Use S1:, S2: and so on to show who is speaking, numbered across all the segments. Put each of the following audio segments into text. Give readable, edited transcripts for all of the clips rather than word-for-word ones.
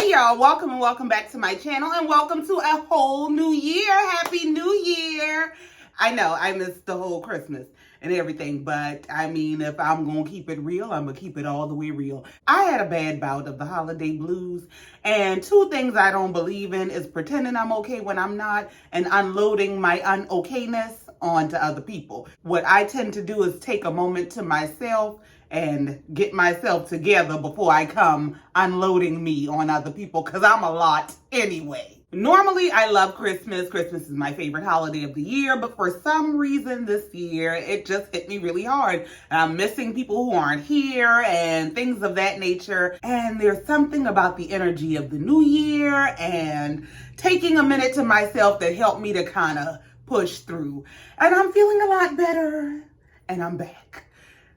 S1: Hey y'all, welcome and welcome back to my channel and welcome to a whole new year. Happy New Year. I know I missed the whole Christmas and everything, but I mean, if I'm gonna keep it real, I'm gonna keep it all the way real. I had a bad bout of the holiday blues, and two things I don't believe in is pretending I'm okay when I'm not and unloading my unokayness onto other people. What I tend to do is take a moment to myself and get myself together before I come unloading me on other people, because I'm a lot anyway. Normally, I love Christmas. Christmas is my favorite holiday of the year, but for some reason this year, it just hit me really hard. I'm missing people who aren't here and things of that nature. And there's something about the energy of the new year and taking a minute to myself that helped me to kind of push through. And I'm feeling a lot better, and I'm back.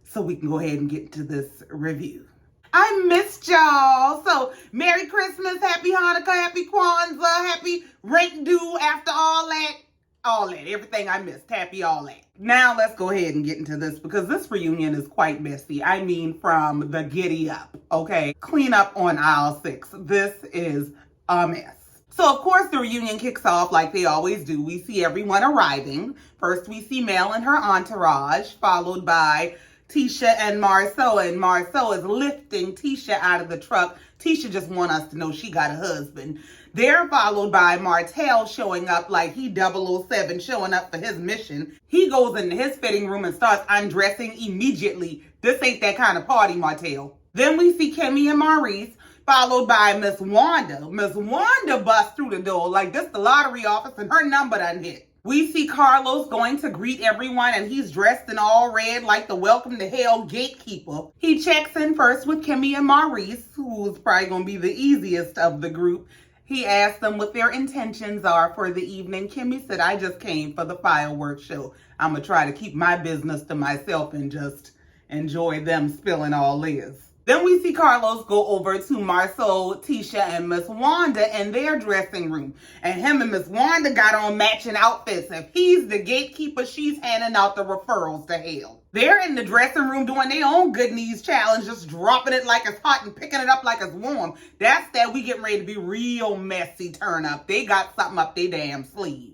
S1: So we can go ahead and get into this review. I missed y'all. So Merry Christmas, Happy Hanukkah, Happy Kwanzaa, Happy Rent Due after all that, everything I missed, happy all that. Now let's go ahead and get into this because this reunion is quite messy. I mean, from the giddy up, okay? Clean up on aisle 6. This is a mess. So, of course, the reunion kicks off like they always do. We see everyone arriving. First, we see Mel and her entourage, followed by Tisha and Marsau, and Marsau is lifting Tisha out of the truck. Tisha just wants us to know she got a husband. They're followed by Martell showing up like he 007, showing up for his mission. He goes into his fitting room and starts undressing immediately. This ain't that kind of party, Martell. Then we see Kimmy and Maurice, followed by Miss Wanda. Miss Wanda busts through the door like this the lottery office and her number done hit. We see Carlos going to greet everyone, and he's dressed in all red like the Welcome to Hell gatekeeper. He checks in first with Kimmy and Maurice, who's probably going to be the easiest of the group. He asks them what their intentions are for the evening. Kimmy said, I just came for the fireworks show. I'm going to try to keep my business to myself and just enjoy them spilling all theirs. Then we see Carlos go over to Marsau, Tisha, and Miss Wanda in their dressing room. And him and Miss Wanda got on matching outfits. If he's the gatekeeper, she's handing out the referrals to hell. They're in the dressing room doing their own good knees challenge, just dropping it like it's hot and picking it up like it's warm. That's that we getting ready to be real messy turn up. They got something up their damn sleeve.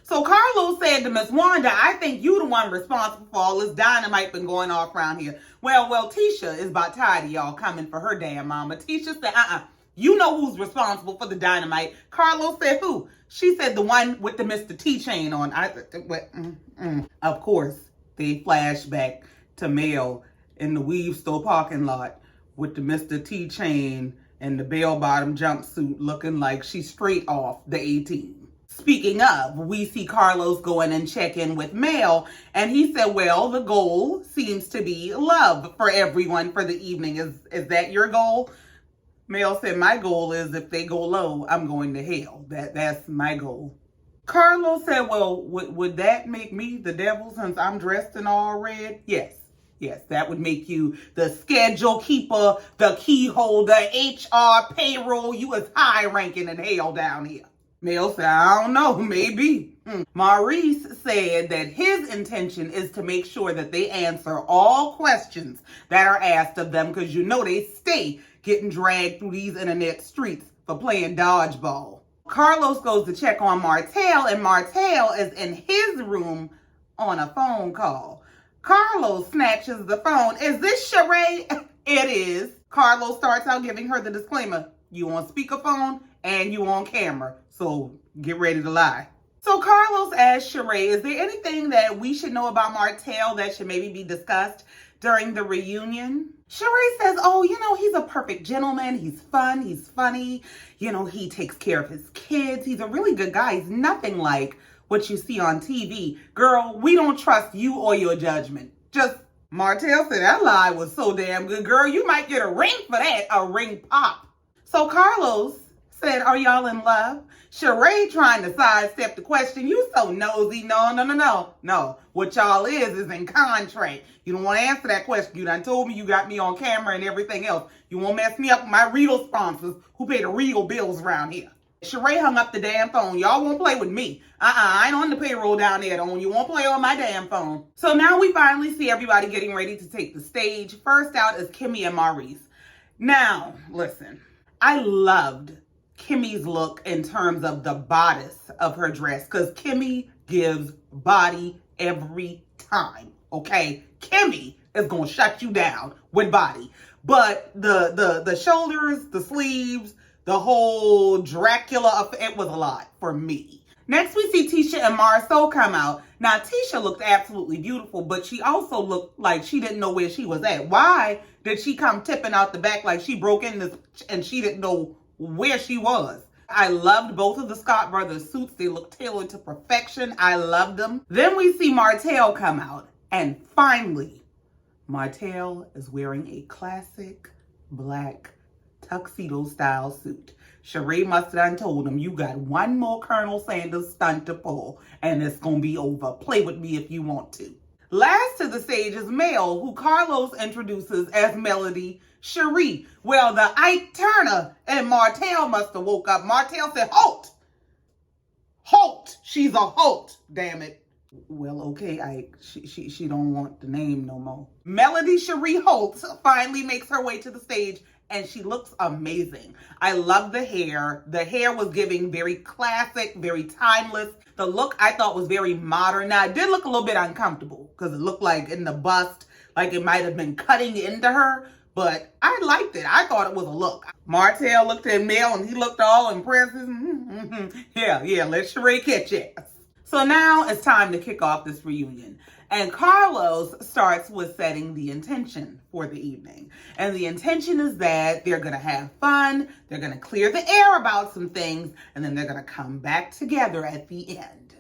S1: So Carlos said to Miss Wanda, I think you the one responsible for all this dynamite been going off around here. Well, Tisha is about tired of y'all coming for her damn mama. Tisha said, you know who's responsible for the dynamite. Carlos said, who? She said the one with the Mr. T chain on. Of course, they flash back to Mel in the Weave Store parking lot with the Mr. T chain and the bell-bottom jumpsuit looking like she's straight off the 18. Speaking of, we see Carlos go in and check in with Mel, and he said, well, the goal seems to be love for everyone for the evening. Is that your goal? Mel said, my goal is if they go low, I'm going to hell. That's my goal. Carlos said, well, would that make me the devil since I'm dressed in all red? Yes, that would make you the schedule keeper, the key holder, HR, payroll. You is high ranking in hell down here. Mel said, I don't know, maybe. Maurice said that his intention is to make sure that they answer all questions that are asked of them, because you know they stay getting dragged through these internet streets for playing dodgeball. Carlos goes to check on Martell, and Martell is in his room on a phone call. Carlos snatches the phone. Is this Sheree? It is. Carlos starts out giving her the disclaimer. You on speakerphone and you on camera, so get ready to lie. So Carlos asks Sheree, is there anything that we should know about Martell that should maybe be discussed during the reunion? Sheree says, oh, he's a perfect gentleman. He's fun. He's funny. He takes care of his kids. He's a really good guy. He's nothing like what you see on TV. Girl, we don't trust you or your judgment. Martell said, that lie was so damn good. Girl, you might get a ring for that, a ring pop. So Carlos said, are y'all in love? Sheree trying to sidestep the question. You so nosy. No. What y'all is in contract. You don't want to answer that question. You done told me you got me on camera and everything else. You won't mess me up with my real sponsors who pay the real bills around here. Sheree hung up the damn phone. Y'all won't play with me. I ain't on the payroll down there. You won't play on my damn phone. So now we finally see everybody getting ready to take the stage. First out is Kimmy and Maurice. Now, listen. I loved Kimmy's look in terms of the bodice of her dress, because Kimmy gives body every time, okay? Kimmy is gonna shut you down with body. But the shoulders, the sleeves, the whole Dracula, it was a lot for me. Next, we see Tisha and Marsau come out. Now, Tisha looked absolutely beautiful, but she also looked like she didn't know where she was at. Why did she come tipping out the back like she broke in this and she didn't know where she was? I loved both of the Scott brothers' suits. They looked tailored to perfection. I loved them. Then we see Martell come out. And finally, Martell is wearing a classic black tuxedo-style suit. Sheree must have done told him, you got one more Colonel Sanders stunt to pull, and it's going to be over. Play with me if you want to. Last to the stage is Mel, who Carlos introduces as Melody Sheree. Well, the Ike Turner and Martell must have woke up. Martell said, halt! Halt! She's a halt, damn it. Well, okay, Ike. She don't want the name no more. Melody Sheree Holt finally makes her way to the stage, and she looks amazing. I love the hair. The hair was giving very classic, very timeless. The look I thought was very modern. Now, it did look a little bit uncomfortable because it looked like in the bust, like it might have been cutting into her, but I liked it. I thought it was a look. Martell looked at Mel, and he looked all impressed. Yeah, let Sheree catch it. So now it's time to kick off this reunion. And Carlos starts with setting the intention for the evening. And the intention is that they're going to have fun, they're going to clear the air about some things, and then they're going to come back together at the end.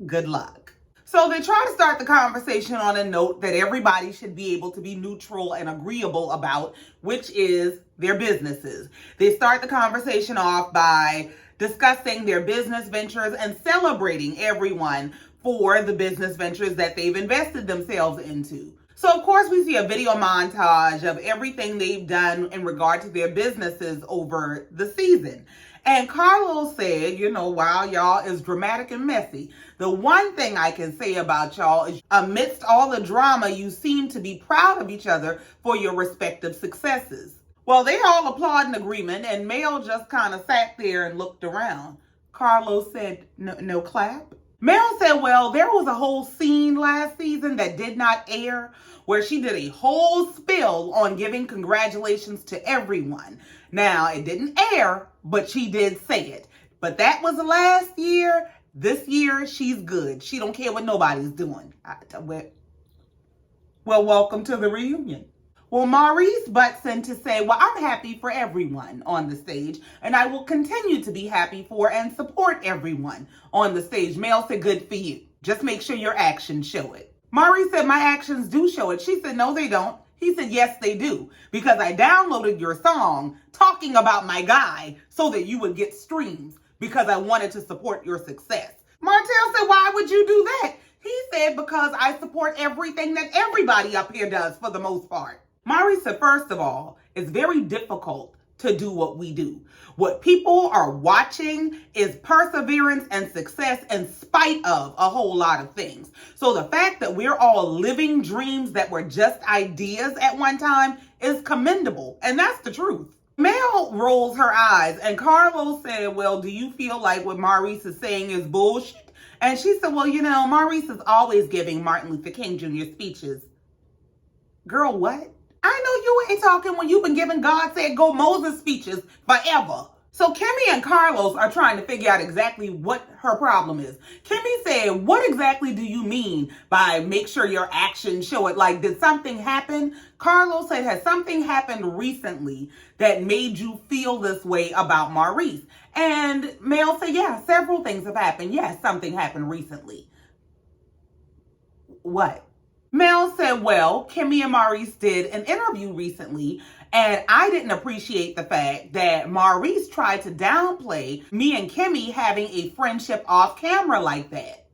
S1: Good luck. So they try to start the conversation on a note that everybody should be able to be neutral and agreeable about, which is their businesses. They start the conversation off by discussing their business ventures and celebrating everyone for the business ventures that they've invested themselves into. So, of course, we see a video montage of everything they've done in regard to their businesses over the season. And Carlos said, wow, y'all is dramatic and messy. The one thing I can say about y'all is amidst all the drama, you seem to be proud of each other for your respective successes. Well, they all applaud in agreement, and Mel just kind of sat there and looked around. Carlos said, no clap. Mel said, well, there was a whole scene last season that did not air where she did a whole spill on giving congratulations to everyone. Now, it didn't air, but she did say it. But that was last year. This year, she's good. She don't care what nobody's doing. Well, welcome to the reunion. Well, Maurice butts in to say, well, I'm happy for everyone on the stage, and I will continue to be happy for and support everyone on the stage. Mel said, good for you. Just make sure your actions show it. Maurice said, my actions do show it. She said, no, they don't. He said, yes, they do, because I downloaded your song talking about my guy so that you would get streams because I wanted to support your success. Martell said, why would you do that? He said, because I support everything that everybody up here does for the most part. Maurice said, first of all, it's very difficult to do what we do. What people are watching is perseverance and success in spite of a whole lot of things. So the fact that we're all living dreams that were just ideas at one time is commendable. And that's the truth. Mel rolls her eyes, and Carlos said, well, do you feel like what Maurice is saying is bullshit? And she said, well, Maurice is always giving Martin Luther King Jr. speeches. Girl, what? I know you ain't talking when you've been giving God Said Go Moses speeches forever. So Kimmy and Carlos are trying to figure out exactly what her problem is. Kimmy said, what exactly do you mean by make sure your actions show it? Like, did something happen? Carlos said, has something happened recently that made you feel this way about Maurice? And Mel said, yeah, several things have happened. Yes, something happened recently. What? Mel said, well, Kimmy and Maurice did an interview recently, and I didn't appreciate the fact that Maurice tried to downplay me and Kimmy having a friendship off camera like that.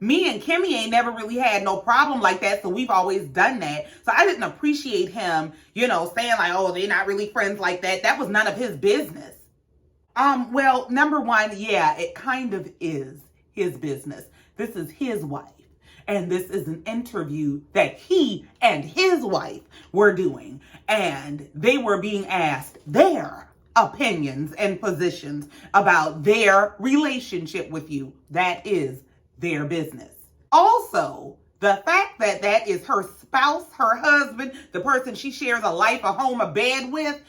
S1: Me and Kimmy ain't never really had no problem like that, so we've always done that. So I didn't appreciate him, saying like, oh, they're not really friends like that. That was none of his business. Well, number one, yeah, it kind of is his business. This is his wife. And this is an interview that he and his wife were doing. And they were being asked their opinions and positions about their relationship with you. That is their business. Also, the fact that that is her spouse, her husband, the person she shares a life, a home, a bed with,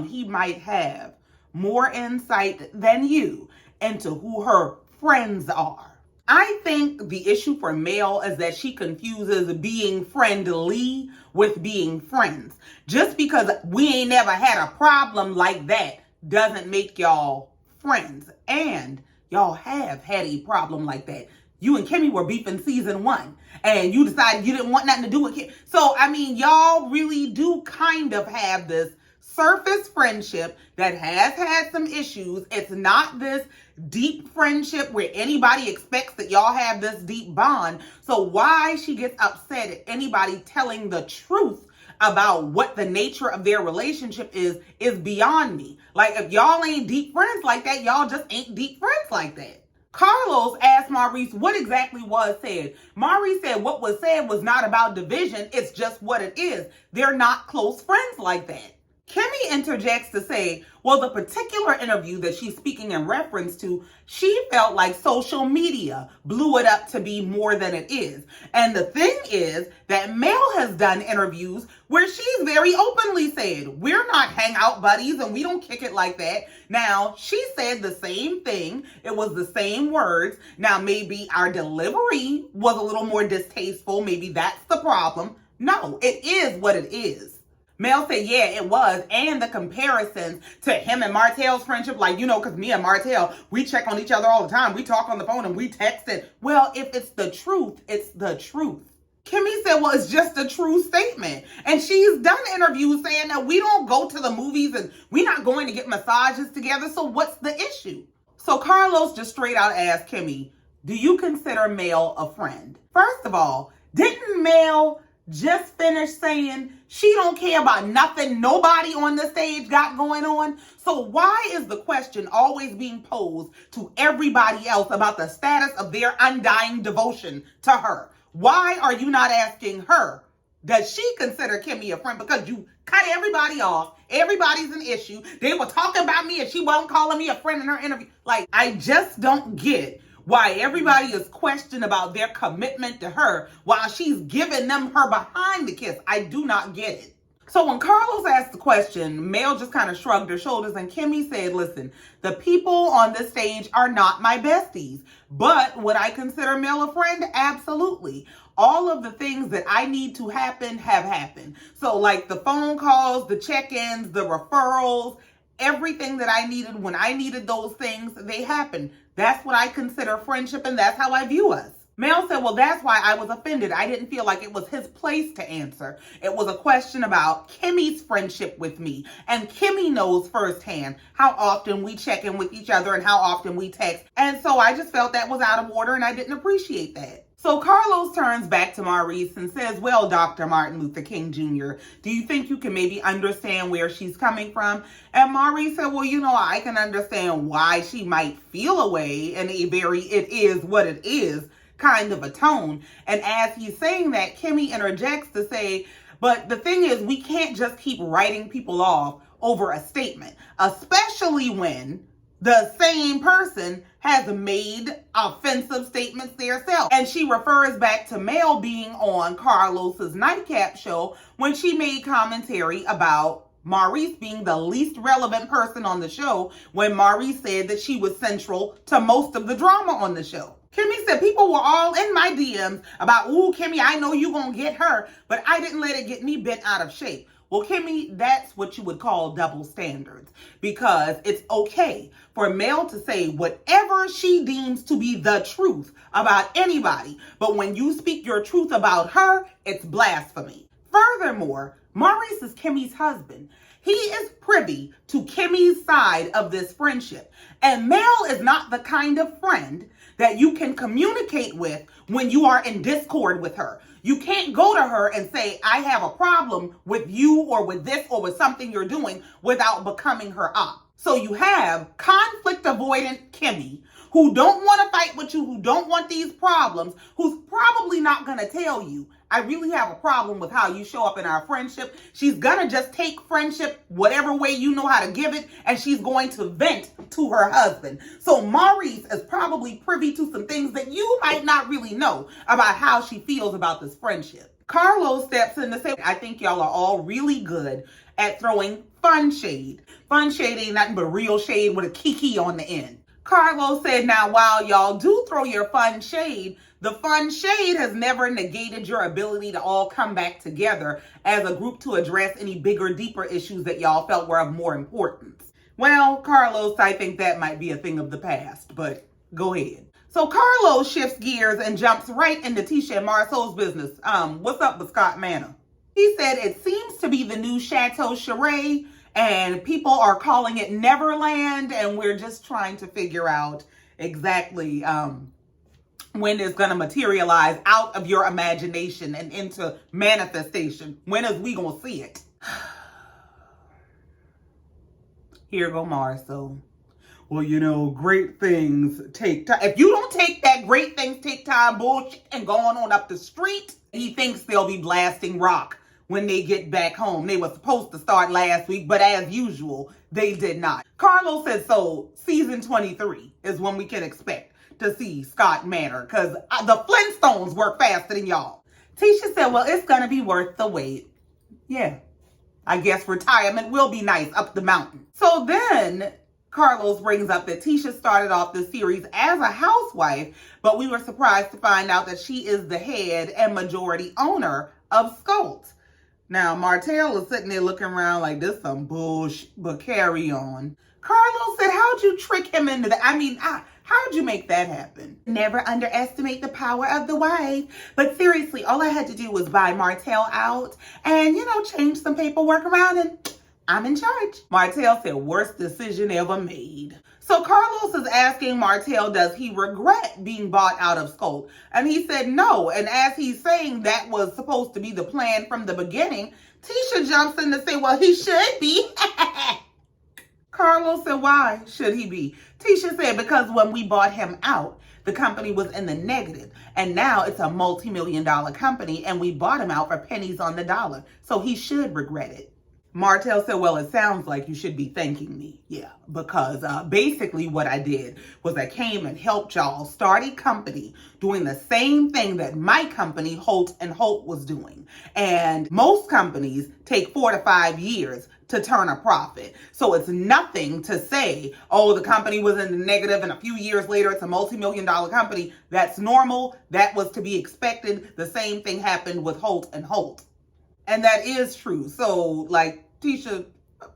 S1: he might have more insight than you into who her friends are. I think the issue for Mel is that she confuses being friendly with being friends. Just because we ain't never had a problem like that doesn't make y'all friends. And y'all have had a problem like that. You and Kimmy were beefing season 1, and you decided you didn't want nothing to do with Kimmy. So, I mean, y'all really do kind of have this surface friendship that has had some issues. It's not this deep friendship where anybody expects that y'all have this deep bond. So why she gets upset at anybody telling the truth about what the nature of their relationship is beyond me. Like, if y'all ain't deep friends like that, y'all just ain't deep friends like that. Carlos asked Maurice what exactly was said. Maurice said what was said was not about division. It's just what it is. They're not close friends like that. Kimmy interjects to say, well, the particular interview that she's speaking in reference to, she felt like social media blew it up to be more than it is. And the thing is that Mel has done interviews where she's very openly said, we're not hangout buddies and we don't kick it like that. Now, she said the same thing. It was the same words. Now, maybe our delivery was a little more distasteful. Maybe that's the problem. No, it is what it is. Mel said, yeah, it was. And the comparisons to him and Martell's friendship, like, because me and Martell, we check on each other all the time. We talk on the phone and we text it. Well, if it's the truth, it's the truth. Kimmy said, well, it's just a true statement. And she's done interviews saying that we don't go to the movies and we're not going to get massages together. So what's the issue? So Carlos just straight out asked Kimmy, do you consider Mel a friend? First of all, didn't Mel just finish saying she don't care about nothing nobody on the stage got going on? So why is the question always being posed to everybody else about the status of their undying devotion to her? Why are you not asking her, does she consider Kimmy a friend? Because you cut everybody off. Everybody's an issue. They were talking about me and she wasn't calling me a friend in her interview. Like, I just don't get why everybody is questioning about their commitment to her while she's giving them her behind the kiss. I do not get it. So when Carlos asked the question, Mel just kind of shrugged her shoulders and Kimmy said, listen, the people on this stage are not my besties, but would I consider Mel a friend? Absolutely. All of the things that I need to happen have happened. So like the phone calls, the check-ins, the referrals, everything that I needed when I needed those things, they happened. That's what I consider friendship, and that's how I view us. Mel said, well, that's why I was offended. I didn't feel like it was his place to answer. It was a question about Kimmy's friendship with me. And Kimmy knows firsthand how often we check in with each other and how often we text. And so I just felt that was out of order, and I didn't appreciate that. So Carlos turns back to Maurice and says, well, Dr. Martin Luther King Jr., do you think you can maybe understand where she's coming from? And Maurice said, well, I can understand why she might feel a way in a very it is what it is kind of a tone. And as he's saying that, Kimmy interjects to say, but the thing is, we can't just keep writing people off over a statement, especially when the same person has made offensive statements themselves. And she refers back to Mel being on Carlos's nightcap show when she made commentary about Maurice being the least relevant person on the show, when Maurice said that she was central to most of the drama on the show. Kimmy said people were all in my DMs about, ooh, Kimmy, I know you gonna get her, but I didn't let it get me bent out of shape. Well, Kimmy, that's what you would call double standards, because it's okay for Mel to say whatever she deems to be the truth about anybody, but when you speak your truth about her, it's blasphemy. Furthermore, Maurice is Kimmy's husband. He is privy to Kimmy's side of this friendship, and Mel is not the kind of friend that you can communicate with when you are in discord with her. You can't go to her and say, I have a problem with you or with this or with something you're doing without becoming her op. So you have conflict avoidant Kimmy, who don't want to fight with you, who don't want these problems, who's probably not going to tell you, I really have a problem with how you show up in our friendship. She's going to just take friendship whatever way you know how to give it, and she's going to vent to her husband. So Maurice is probably privy to some things that you might not really know about how she feels about this friendship. Carlos steps in to say, I think y'all are all really good at throwing fun shade. Fun shade ain't nothing but real shade with a Kiki on the end. Carlos said, now while y'all do throw your fun shade, the fun shade has never negated your ability to all come back together as a group to address any bigger, deeper issues that y'all felt were of more importance. Well, Carlos, I think that might be a thing of the past, but go ahead. So Carlos shifts gears and jumps right into Tisha and Marsau's business. What's up with Scott Manor? He said it seems to be the new Chateau Charade, and people are calling it Neverland, and we're just trying to figure out exactly when it's going to materialize out of your imagination and into manifestation. When is we going to see it? Here go Marsau. Well, you know, great things take time. If you don't take that great things take time bullshit and going on up the street, he thinks they'll be blasting rock when they get back home. They were supposed to start last week, but as usual, they did not. Carlos said, so season 23 is when we can expect to see Scott Manor, because the Flintstones work faster than y'all. Tisha said, well, it's going to be worth the wait. Yeah, I guess retirement will be nice up the mountain. So then Carlos brings up that Tisha started off this series as a housewife, but we were surprised to find out that she is the head and majority owner of Scult. Now, Martell is sitting there looking around like this some bullshit, but carry on. Carlos said, how'd you trick him into that? I mean, how'd you make that happen? Never underestimate the power of the wife. But seriously, all I had to do was buy Martell out and, you know, change some paperwork around and I'm in charge. Martell said, worst decision ever made. So Carlos is asking Martell, does he regret being bought out of Scult? And he said no. And as he's saying that was supposed to be the plan from the beginning, Tisha jumps in to say, well, he should be. Carlos said, why should he be? Tisha said, because when we bought him out, the company was in the negative. And now it's a multi-million-dollar company, and we bought him out for pennies on the dollar. So he should regret it. Martell said, well, it sounds like you should be thanking me. Yeah, because basically what I did was I came and helped y'all start a company doing the same thing that my company, Holt & Holt, was doing. And most companies take 4 to 5 years to turn a profit. So it's nothing to say, oh, the company was in the negative and a few years later it's a multi-million-dollar company. That's normal. That was to be expected. The same thing happened with Holt & Holt. And that is true. So, like, Tisha,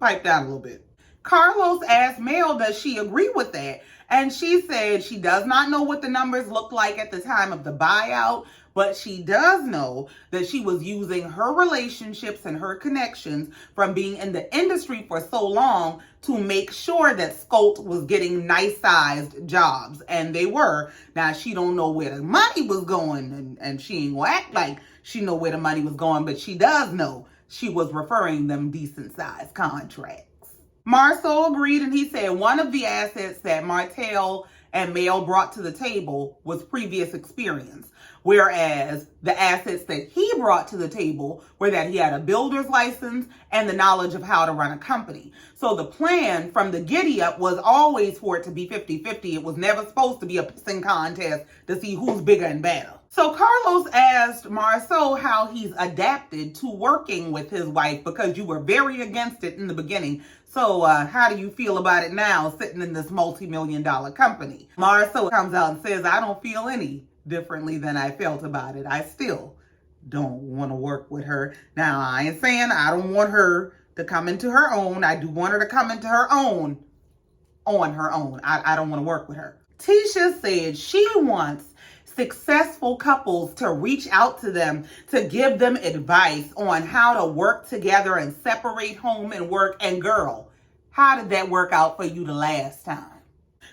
S1: pipe down a little bit. Carlos asked Mel, does she agree with that? And she said she does not know what the numbers looked like at the time of the buyout, but she does know that she was using her relationships and her connections from being in the industry for so long to make sure that Scult was getting nice-sized jobs. And they were. Now, she don't know where the money was going, and she ain't gonna act like she know where the money was going, but she does know she was referring them decent-sized contracts. Marsau agreed, and he said one of the assets that Martell and Mel brought to the table was previous experience, whereas the assets that he brought to the table were that he had a builder's license and the knowledge of how to run a company. So the plan from the giddy-up was always for it to be 50-50. It was never supposed to be a pissing contest to see who's bigger and better. So Carlos asked Marsau how he's adapted to working with his wife, because you were very against it in the beginning. So how do you feel about it now, sitting in this multi-million-dollar company? Marsau comes out and says, I don't feel any differently than I felt about it. I still don't want to work with her. Now, I ain't saying I don't want her to come into her own. I do want her to come into her own on her own. I don't want to work with her. Tisha said she wants successful couples to reach out to them to give them advice on how to work together and separate home and work. And girl, how did that work out for you the last time?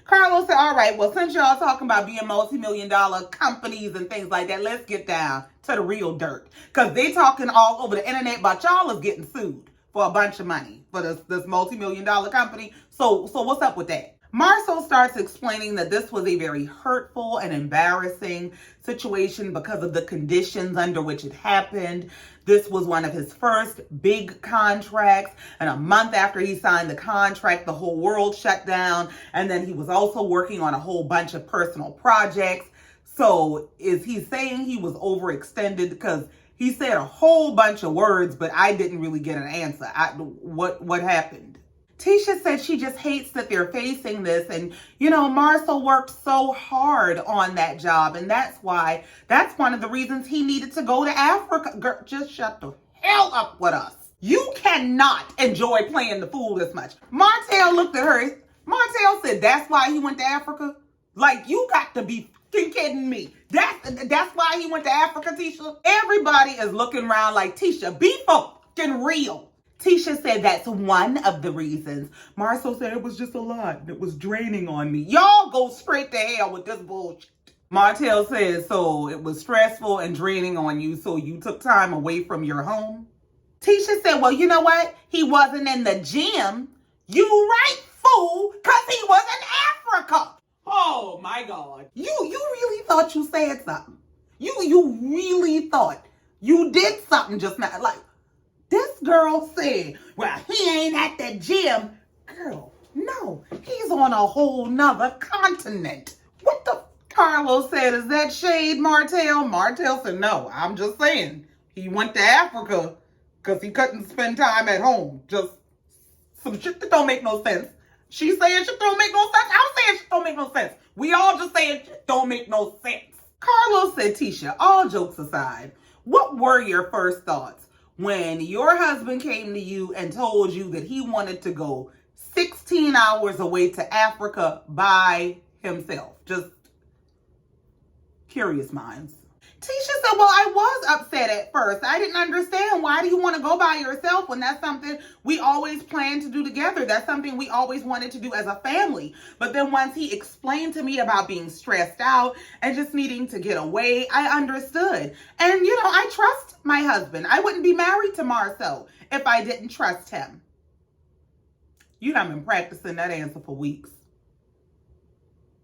S1: Carlos said, all right, well, since y'all talking about being multi-million-dollar companies and things like that, let's get down to the real dirt. Because they talking all over the internet about y'all is getting sued for a bunch of money for this multi-million-dollar company. So what's up with that? Marsau starts explaining that this was a very hurtful and embarrassing situation because of the conditions under which it happened. This was one of his first big contracts, and a month after he signed the contract, the whole world shut down, and then he was also working on a whole bunch of personal projects. So is he saying he was overextended? Because he said a whole bunch of words, but I didn't really get an answer. What happened? Tisha said she just hates that they're facing this. And, Marsau worked so hard on that job. And that's one of the reasons he needed to go to Africa. Girl, just shut the hell up with us. You cannot enjoy playing the fool this much. Martell looked at her. Martell said that's why he went to Africa. Like, you got to be kidding me. That's why he went to Africa, Tisha. Everybody is looking around like, Tisha, be fucking real. Tisha said that's one of the reasons. Marsau said it was just a lot. It was draining on me. Y'all go straight to hell with this bullshit. Martell says, so it was stressful and draining on you, so you took time away from your home? Tisha said, well, you know what? He wasn't in the gym. You right, fool, because he was in Africa. Oh, my God. You really thought you said something. You really thought you did something just now. Like, this girl said, well, he ain't at the gym. Girl, no, he's on a whole nother continent. What the? Carlos said, is that shade, Martell? Martell said, no, I'm just saying. He went to Africa because he couldn't spend time at home. Just some shit that don't make no sense. She's saying shit don't make no sense. I'm saying shit don't make no sense. We all just saying shit don't make no sense. Carlos said, Tisha, all jokes aside, what were your first thoughts when your husband came to you and told you that he wanted to go 16 hours away to Africa by himself? Just curious minds. Tisha said, well, I was upset at first. I didn't understand. Why do you want to go by yourself when that's something we always planned to do together? That's something we always wanted to do as a family. But then once he explained to me about being stressed out and just needing to get away, I understood. And, I trust my husband. I wouldn't be married to Marsau if I didn't trust him. I've been practicing that answer for weeks.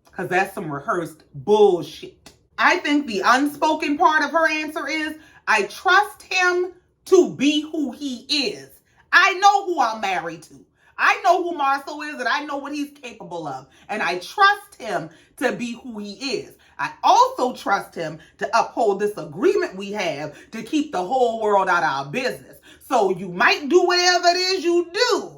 S1: Because that's some rehearsed bullshit. I think the unspoken part of her answer is, I trust him to be who he is. I know who I'm married to. I know who Marsau is, and I know what he's capable of. And I trust him to be who he is. I also trust him to uphold this agreement we have to keep the whole world out of our business. So you might do whatever it is you do,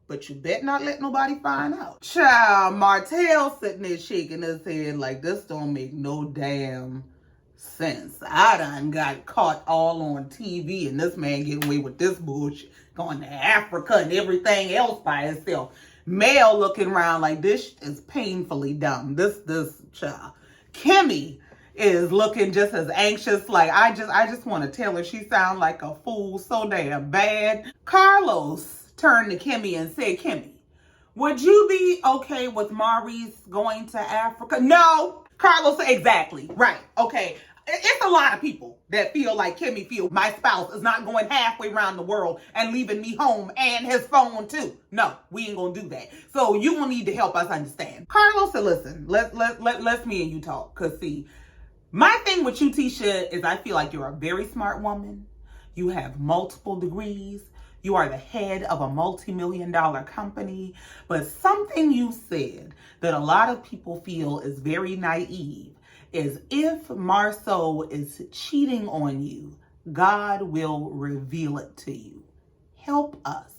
S1: but you better not let nobody find out. Child, Martell sitting there shaking his head like, this don't make no damn sense. I done got caught all on TV and this man getting away with this bullshit, going to Africa and everything else by himself. Mel looking around like, this is painfully dumb. This child. Kimmy is looking just as anxious. Like, I just want to tell her she sound like a fool so damn bad. Carlos turned to Kimmy and said, Kimmy, would you be okay with Maurice going to Africa? No. Carlos said, exactly. Right. Okay. It's a lot of people that feel like Kimmy feel my spouse is not going halfway around the world and leaving me home and his phone too. No, we ain't gonna do that. So you will need to help us understand. Carlos said, listen, let's me and you talk. Cause see, my thing with you, Tisha, is I feel like you're a very smart woman. You have multiple degrees. You are the head of a multi-million-dollar company. But something you said that a lot of people feel is very naive is if Marsau is cheating on you, God will reveal it to you. Help us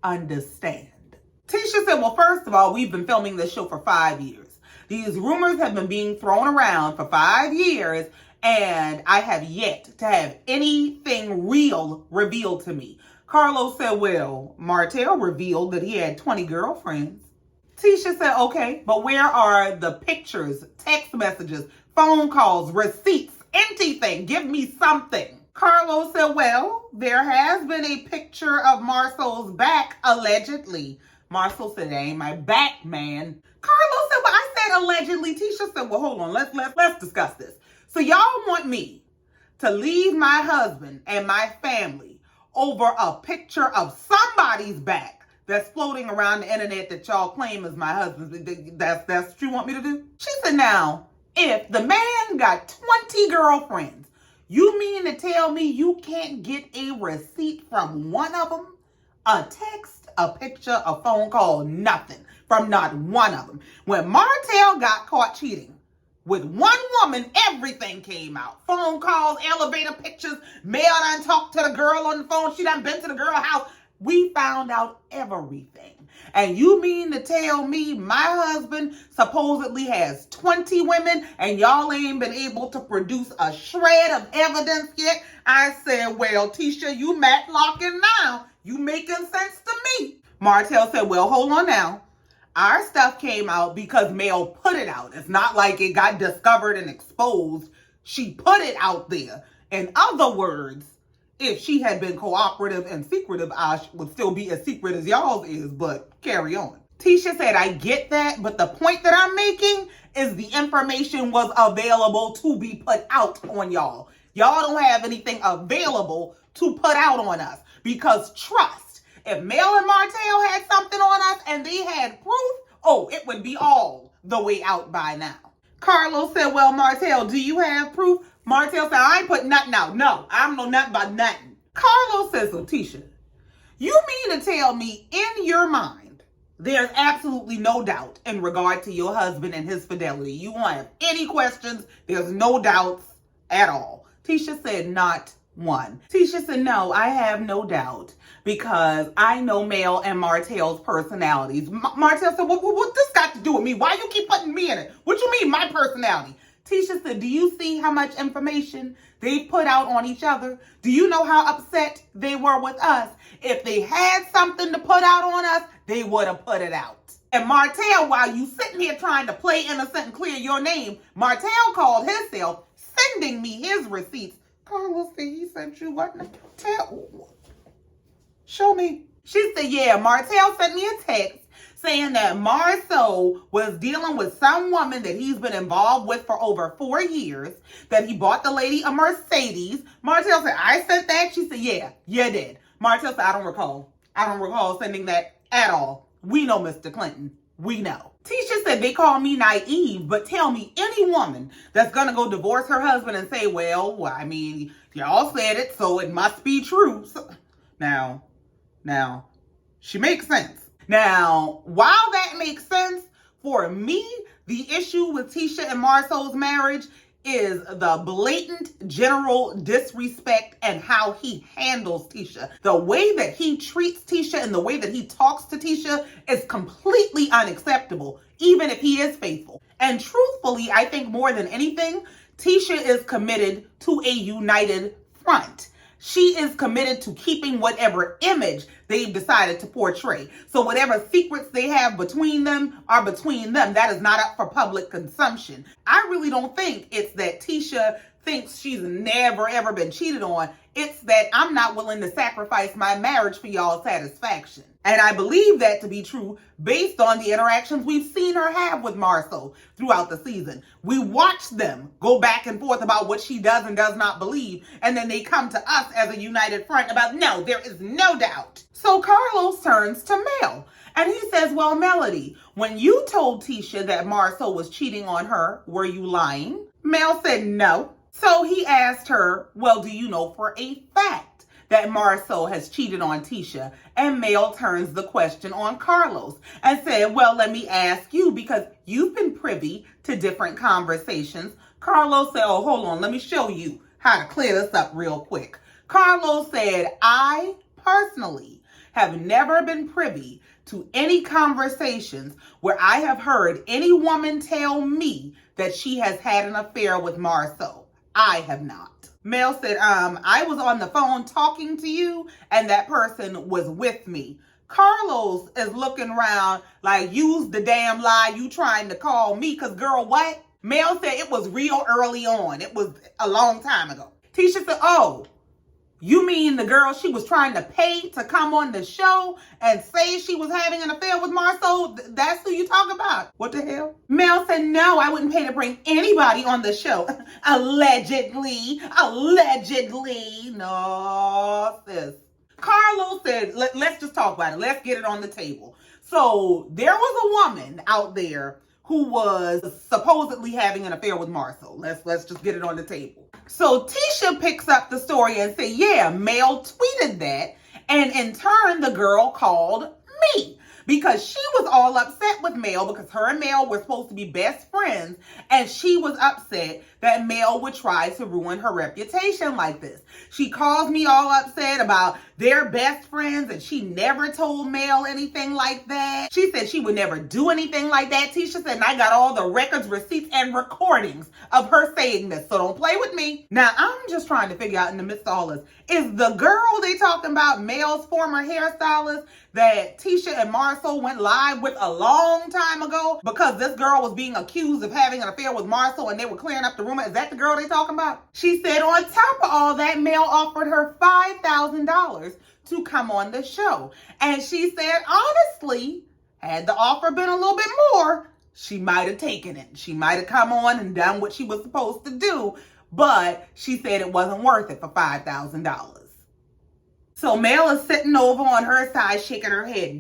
S1: understand. Tisha said, well, first of all, we've been filming this show for 5 years. These rumors have been being thrown around for 5 years, and I have yet to have anything real revealed to me. Carlos said, well, Martell revealed that he had 20 girlfriends. Tisha said, okay, but where are the pictures, text messages, phone calls, receipts, anything? Give me something. Carlos said, well, there has been a picture of Marsau's back, allegedly. Marsau said, that ain't my back, man. Carlos said, well, I said allegedly. Tisha said, well, hold on, let's discuss this. So y'all want me to leave my husband and my family over a picture of somebody's back that's floating around the internet that y'all claim is my husband. That's what you want me to do? She said, now, if the man got 20 girlfriends, you mean to tell me you can't get a receipt from one of them? A text, a picture, a phone call, nothing from not one of them. When Martell got caught cheating with one woman, everything came out. Phone calls, elevator pictures, Mel done talked to the girl on the phone. She done been to the girl's house. We found out everything. And you mean to tell me my husband supposedly has 20 women and y'all ain't been able to produce a shred of evidence yet? I said, well, Tisha, you matlocking now. You making sense to me. Martell said, well, hold on now. Our stuff came out because Mel put it out. It's not like it got discovered and exposed. She put it out there. In other words, if she had been cooperative and secretive, I would still be as secret as y'all's is, but carry on. Tisha said, I get that, but the point that I'm making is the information was available to be put out on y'all. Y'all don't have anything available to put out on us because trust, if Mel and Martell had something on us and they had proof, oh, it would be all the way out by now. Carlos said, well, Martell, do you have proof? Martell said, I ain't put nothing out. No, I don't know nothing about nothing. Carlos says, so Tisha, you mean to tell me in your mind, there's absolutely no doubt in regard to your husband and his fidelity. You won't have any questions. There's no doubts at all. Tisha said, not one. Tisha said, no, I have no doubt because I know Mel and Martell's personalities. Martell said, what this got to do with me? Why you keep putting me in it? What you mean, my personality? Tisha said, do you see how much information they put out on each other? Do you know how upset they were with us? If they had something to put out on us, they would have put it out. And Martell, while you sitting here trying to play innocent and clear your name, Martell called himself, sending me his receipts. Carlos said he sent you what? Show me. She said, yeah, Martell sent me a text saying that Marsau was dealing with some woman that he's been involved with for over 4 years, that he bought the lady a Mercedes. Martell said, I sent that? She said, yeah, you did. Martell said, I don't recall sending that at all. We know Mr. Clinton. We know. Tisha said, they call me naive, but tell me any woman that's going to go divorce her husband and say, well, I mean, y'all said it, so it must be true. So, now, she makes sense. Now, while that makes sense, for me, the issue with Tisha and Marsau's marriage is the blatant general disrespect and how he handles Tisha. The way that he treats Tisha and the way that he talks to Tisha is completely unacceptable, even if he is faithful. And truthfully, I think more than anything, Tisha is committed to a united front. She is committed to keeping whatever image they've decided to portray. So whatever secrets they have between them are between them. That is not up for public consumption. I really don't think it's that Tisha thinks she's never ever been cheated on. It's that I'm not willing to sacrifice my marriage for y'all's satisfaction. And I believe that to be true based on the interactions we've seen her have with Marsau throughout the season. We watch them go back and forth about what she does and does not believe. And then they come to us as a united front about, no, there is no doubt. So Carlos turns to Mel and he says, well, Melody, when you told Tisha that Marsau was cheating on her, were you lying? Mel said no. So he asked her, well, do you know for a fact that Marsau has cheated on Tisha? And Mel turns the question on Carlos and said, well, let me ask you, because you've been privy to different conversations. Carlos said, oh, hold on, let me show you how to clear this up real quick. Carlos said, I personally have never been privy to any conversations where I have heard any woman tell me that she has had an affair with Marsau. I have not. Mel said, I was on the phone talking to you and that person was with me. Carlos is looking around like, use the damn lie you trying to call me, because girl, what? Mel said it was real early on. It was a long time ago. Tisha said, oh, you mean the girl she was trying to pay to come on the show and say she was having an affair with Marsau? That's who you talk about. What the hell? Mel said, no, I wouldn't pay to bring anybody on the show. Allegedly. No, sis. Carlos said, let's just talk about it. Let's get it on the table. So there was a woman out there who was supposedly having an affair with Marsau. Let's just get it on the table. So Tisha picks up the story and say, yeah, Mel tweeted that. And in turn, the girl called me because she was all upset with Mel because her and Mel were supposed to be best friends. And she was upset that Mel would try to ruin her reputation like this. She calls me all upset about their best friends and she never told Mel anything like that. She said she would never do anything like that. Tisha said, and I got all the records, receipts, and recordings of her saying this. So don't play with me. Now, I'm just trying to figure out in the midst of all this, is the girl they talking about Mel's former hairstylist that Tisha and Marsau went live with a long time ago because this girl was being accused of having an affair with Marsau and they were clearing up the rumor? Is that the girl they talking about? She said on top of all that, Mel offered her $5,000 to come on the show. And she said, honestly, had the offer been a little bit more, she might have taken it. She might have come on and done what she was supposed to do, but she said it wasn't worth it for $5,000. So Mel is sitting over on her side, shaking her head.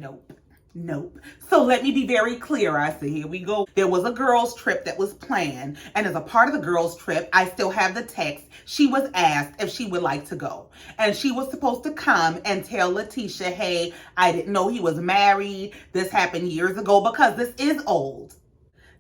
S1: Nope. So let me be very clear. I said, here we go. There was a girls' trip that was planned. And as a part of the girls' trip, I still have the text. She was asked if she would like to go. And she was supposed to come and tell Letitia, hey, I didn't know he was married. This happened years ago because this is old.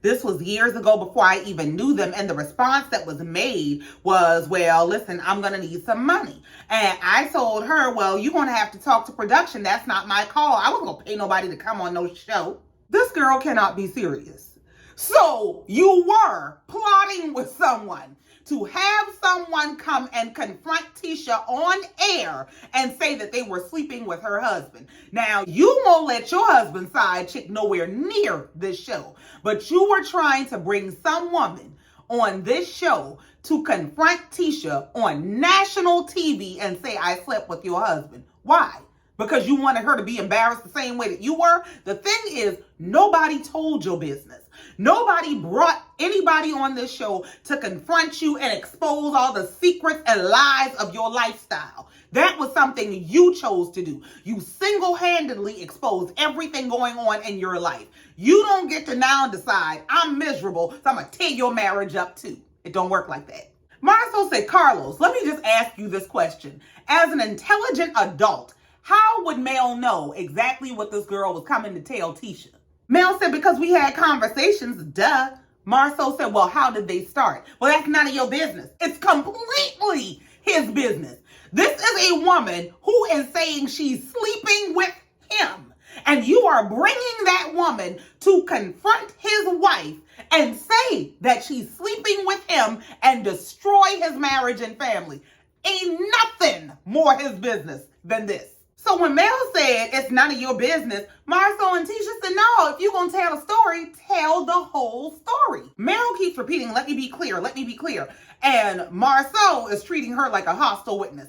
S1: This was years ago before I even knew them. And the response that was made was, well, listen, I'm going to need some money. And I told her, well, you're going to have to talk to production. That's not my call. I wasn't going to pay nobody to come on no show. This girl cannot be serious. So you were plotting with someone to have someone come and confront Tisha on air and say that they were sleeping with her husband. Now, you won't let your husband's side chick nowhere near this show, but you were trying to bring some woman on this show to confront Tisha on national TV and say, I slept with your husband. Why? Because you wanted her to be embarrassed the same way that you were? The thing is, nobody told your business. Nobody brought anybody on this show to confront you and expose all the secrets and lies of your lifestyle. That was something you chose to do. You single-handedly exposed everything going on in your life. You don't get to now decide, I'm miserable, so I'm going to tear your marriage up too. It don't work like that. Marsau said, Carlos, let me just ask you this question. As an intelligent adult, how would Mel know exactly what this girl was coming to tell Tisha? Mel said, because we had conversations, duh. Marsau said, well, how did they start? Well, that's none of your business. It's completely his business. This is a woman who is saying she's sleeping with him. And you are bringing that woman to confront his wife and say that she's sleeping with him and destroy his marriage and family. Ain't nothing more his business than this. So when Mel said, it's none of your business, Marsau and Tisha said, no, if you're going to tell a story, tell the whole story. Mel keeps repeating, let me be clear, let me be clear. And Marsau is treating her like a hostile witness.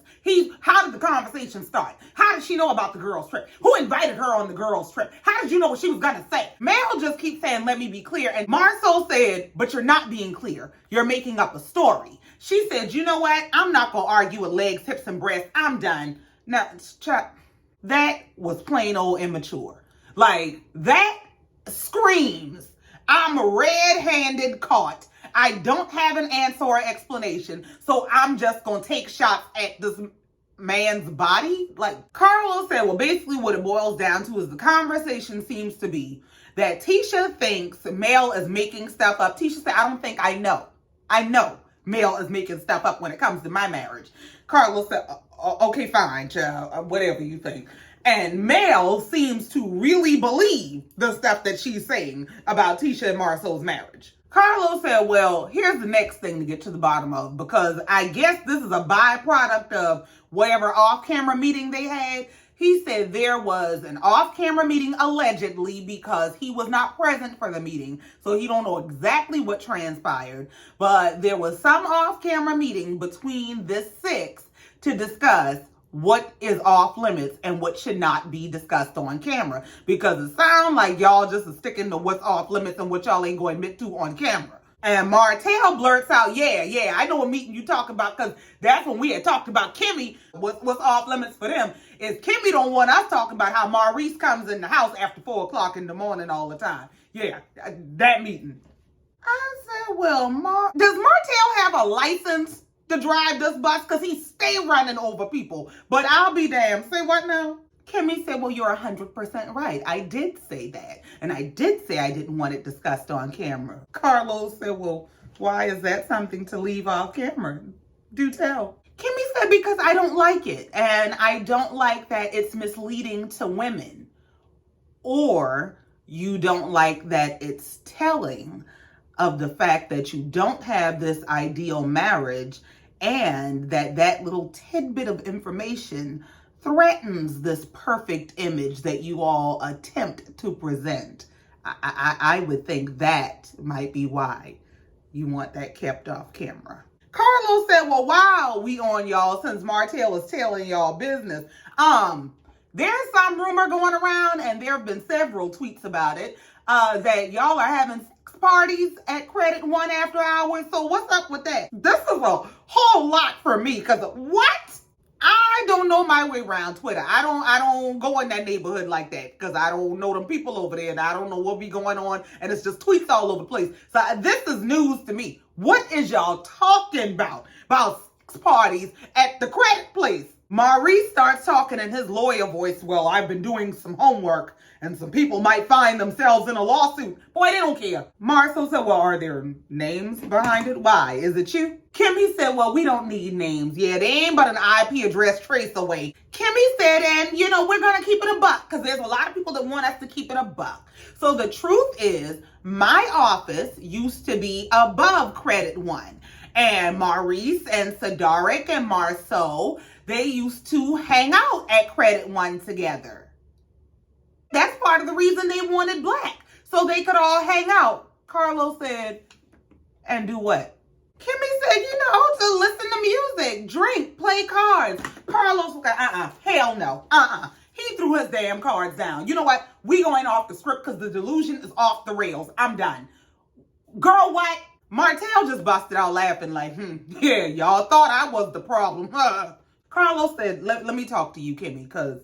S1: How did the conversation start? How did she know about the girls' trip? Who invited her on the girls' trip? How did you know what she was going to say? Mel just keeps saying, let me be clear. And Marsau said, but you're not being clear. You're making up a story. She said, you know what? I'm not going to argue with legs, hips, and breasts. I'm done. Now, Chuck, that was plain old immature. Like, that screams, I'm red-handed caught. I don't have an answer or explanation, so I'm just going to take shots at this man's body. Like, Carlos said, well, basically what it boils down to is the conversation seems to be that Tisha thinks Mel is making stuff up. Tisha said, I don't think I know. I know Mel is making stuff up when it comes to my marriage. Carlos said, okay, fine, child, whatever you think. And Mel seems to really believe the stuff that she's saying about Tisha and Marsau's marriage. Carlos said, well, here's the next thing to get to the bottom of, because I guess this is a byproduct of whatever off-camera meeting they had. He said there was an off-camera meeting allegedly because he was not present for the meeting, so he don't know exactly what transpired. But there was some off-camera meeting between this six to discuss what is off limits and what should not be discussed on camera, because it sounds like y'all just are sticking to what's off limits and what y'all ain't going to admit to on camera. And Martell blurts out, yeah, I know what meeting you talking about, because that's when we had talked about Kimmy. What's off limits for them is Kimmy don't want us talking about how Maurice comes in the house after 4 o'clock in the morning all the time. Yeah, that meeting. I said, well, does Martell have a license to drive this bus? Because he stay running over people. But I'll be damned. Say what now? Kimmy said, well, you're 100% right. I did say that. And I did say I didn't want it discussed on camera. Carlos said, well, why is that something to leave off camera? Do tell. Kimmy said, because I don't like it. And I don't like that it's misleading to women. Or you don't like that it's telling of the fact that you don't have this ideal marriage, and that little tidbit of information threatens this perfect image that you all attempt to present. I would think that might be why you want that kept off camera. Carlos said, well, wow, we on y'all since Martell is telling y'all business. There's some rumor going around, and there have been several tweets about it, that y'all are having parties at Credit One after hours. So what's up with that? This is a whole lot for me, because what? I don't know my way around Twitter. I don't go in that neighborhood like that, because I don't know them people over there, and I don't know what be going on, and it's just tweets all over the place. So this is news to me. What is y'all talking about parties at the Credit place? Maurice starts talking in his lawyer voice. Well, I've been doing some homework, and some people might find themselves in a lawsuit. Boy, they don't care. Marsau said, well, are there names behind it? Why? Is it you? Kimmy said, well, we don't need names. Yeah, they ain't but an IP address trace away. Kimmy said, and we're going to keep it a buck, because there's a lot of people that want us to keep it a buck. So the truth is, my office used to be above Credit One. And Maurice and Cedric and Marsau, they used to hang out at Credit One together. That's part of the reason they wanted black, so they could all hang out. Carlos said, and do what? Kimmy said, to listen to music, drink, play cards. Carlos was like, hell no, He threw his damn cards down. You know what? We going off the script because the delusion is off the rails. I'm done. Girl, what? Martell just busted out laughing like, yeah, y'all thought I was the problem. Carlos said, let me talk to you, Kimmy, because,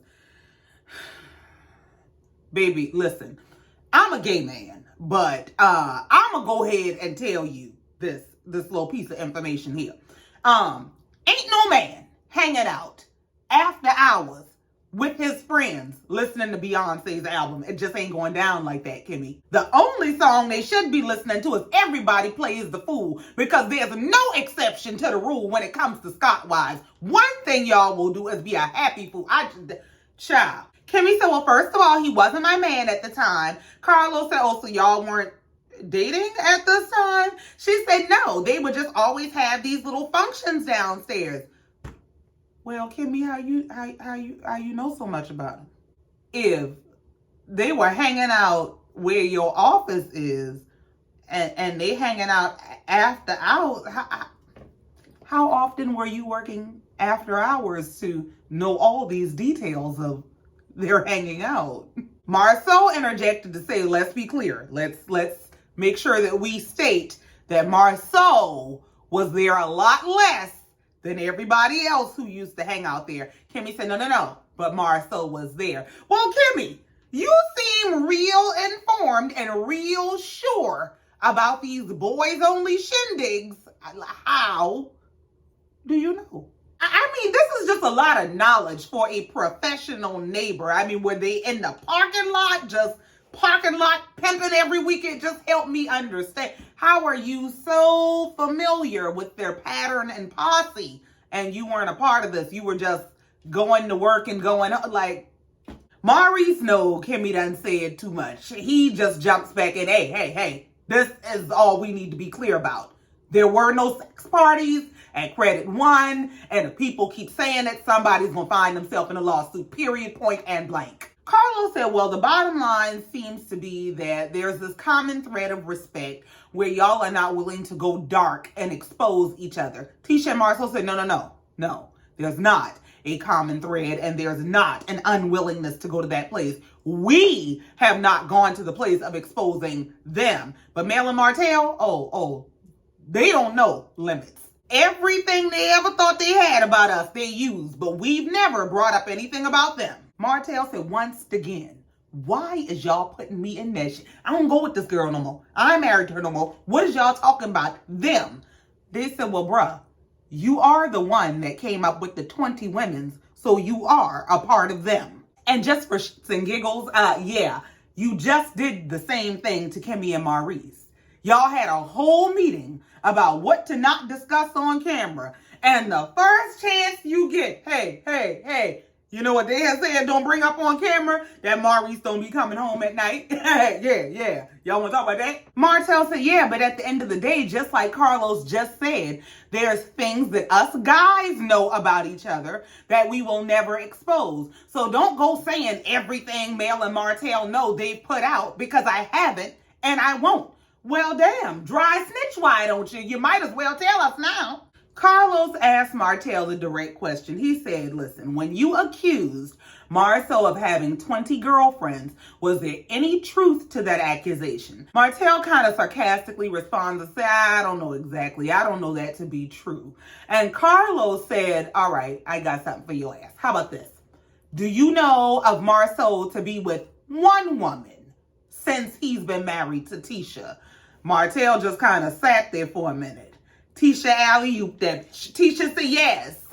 S1: baby, listen, I'm a gay man, but I'm going to go ahead and tell you this little piece of information here. Ain't no man hanging out after hours with his friends listening to Beyonce's album. It just ain't going down like that, Kimmy. The only song they should be listening to is Everybody Plays the Fool, because there's no exception to the rule when it comes to Scott Wives. One thing y'all will do is be a happy fool. Child. Kimmy said, well, first of all, he wasn't my man at the time. Carlos said, oh, so y'all weren't dating at this time? She said, no, they would just always have these little functions downstairs. Well, Kimmy, how you know so much about him? If they were hanging out where your office is, and they hanging out after hours, how often were you working after hours to know all these details of their hanging out? Marsau interjected to say, let's be clear. Let's make sure that we state that Marsau was there a lot less than everybody else who used to hang out there. Kimmy said, no, but Marsau was there. Well, Kimmy, you seem real informed and real sure about these boys-only shindigs. How do you know? I mean, this is just a lot of knowledge for a professional neighbor. I mean, were they in the parking lot pimping every weekend? Just help me understand. How are you so familiar with their pattern and posse, and you weren't a part of this? You were just going to work and going, like, Maurice, no, Kimmy done said too much. He just jumps back in, hey, this is all we need to be clear about. There were no sex parties at Credit One, and if people keep saying it, somebody's going to find themselves in a lawsuit, period, point and blank. Carlos said, well, the bottom line seems to be that there's this common thread of respect where y'all are not willing to go dark and expose each other. Tisha and Marsau said, no, there's not a common thread, and there's not an unwillingness to go to that place. We have not gone to the place of exposing them. But Mel and Martell, they don't know limits. Everything they ever thought they had about us, they used, but we've never brought up anything about them. Martell said once again, why is y'all putting me in that shit? I don't go with this girl no more. I ain't married to her no more. What is y'all talking about? Them. They said, well, bruh, you are the one that came up with the 20 women's, so you are a part of them. And just for shits and giggles, yeah, you just did the same thing to Kimmy and Maurice. Y'all had a whole meeting about what to not discuss on camera. And the first chance you get, hey, you know what they have said, don't bring up on camera? That Maurice don't be coming home at night. yeah. Y'all want to talk about that? Martell said, yeah, but at the end of the day, just like Carlos just said, there's things that us guys know about each other that we will never expose. So don't go saying everything Mel and Martell know they've put out, because I haven't and I won't. Well, damn, dry snitch, why don't you? You might as well tell us now. Carlos asked Martell a direct question. He said, listen, when you accused Marsau of having 20 girlfriends, was there any truth to that accusation? Martell kind of sarcastically responds and said, I don't know exactly. I don't know that to be true. And Carlos said, all right, I got something for your ass. How about this? Do you know of Marsau to be with one woman since he's been married to Tisha? Martell just kind of sat there for a minute. Tisha alley-ooped that. Tisha said, yes,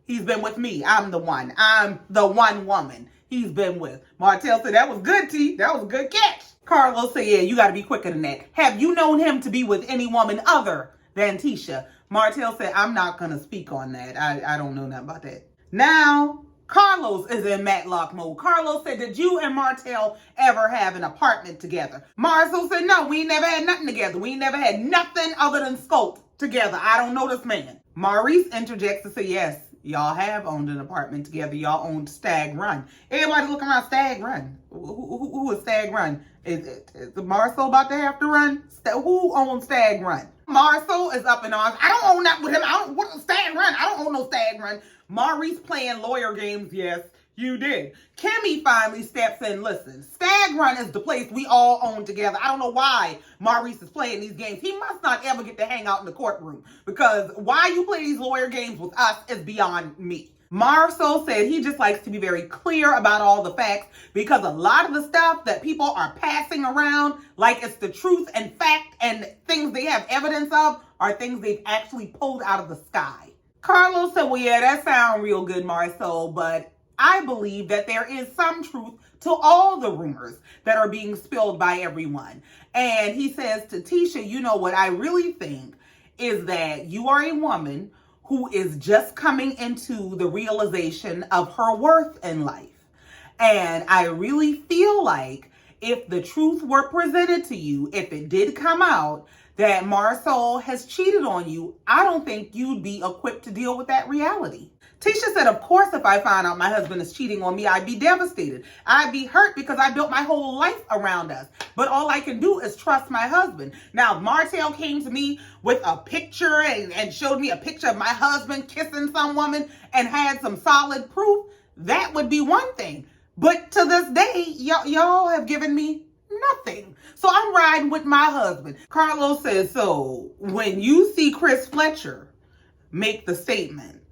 S1: he's been with me. I'm the one. I'm the one woman he's been with. Martell said, that was good, T. That was a good catch. Carlos said, yeah, you got to be quicker than that. Have you known him to be with any woman other than Tisha? Martell said, I'm not going to speak on that. I don't know nothing about that. Now, Carlos is in Matlock mode. Carlos said, did you and Martell ever have an apartment together? Marsau said, no, we ain't never had nothing together. We ain't never had nothing other than scope together. I don't know this man. Maurice interjects and says, yes, y'all have owned an apartment together. Y'all owned Stag Run. Everybody look around Stag Run. Who is Stag Run? Is Marsau about to have to run? Who owns Stag Run? Marsau is up in arms. I don't own that with him. What Stag Run? I don't own no Stag Run. Maurice playing lawyer games. Yes, you did. Kimmy finally steps in. Listen, Stag Run is the place we all own together. I don't know why Maurice is playing these games. He must not ever get to hang out in the courtroom, because why you play these lawyer games with us is beyond me. Marsau said he just likes to be very clear about all the facts, because a lot of the stuff that people are passing around like it's the truth and fact and things they have evidence of are things they've actually pulled out of the sky. Carlos said, well, yeah, that sounds real good, Marsau, but I believe that there is some truth to all the rumors that are being spilled by everyone. And he says to Tisha, you know what I really think is that you are a woman who is just coming into the realization of her worth in life. And I really feel like if the truth were presented to you, if it did come out that Marsau has cheated on you, I don't think you'd be equipped to deal with that reality. Tisha said, of course, if I found out my husband is cheating on me, I'd be devastated. I'd be hurt because I built my whole life around us. But all I can do is trust my husband. Now, if Martell came to me with a picture and showed me a picture of my husband kissing some woman and had some solid proof, that would be one thing. But to this day, y'all have given me nothing. So I'm riding with my husband. Carlos says, so when you see Chris Fletcher make the statement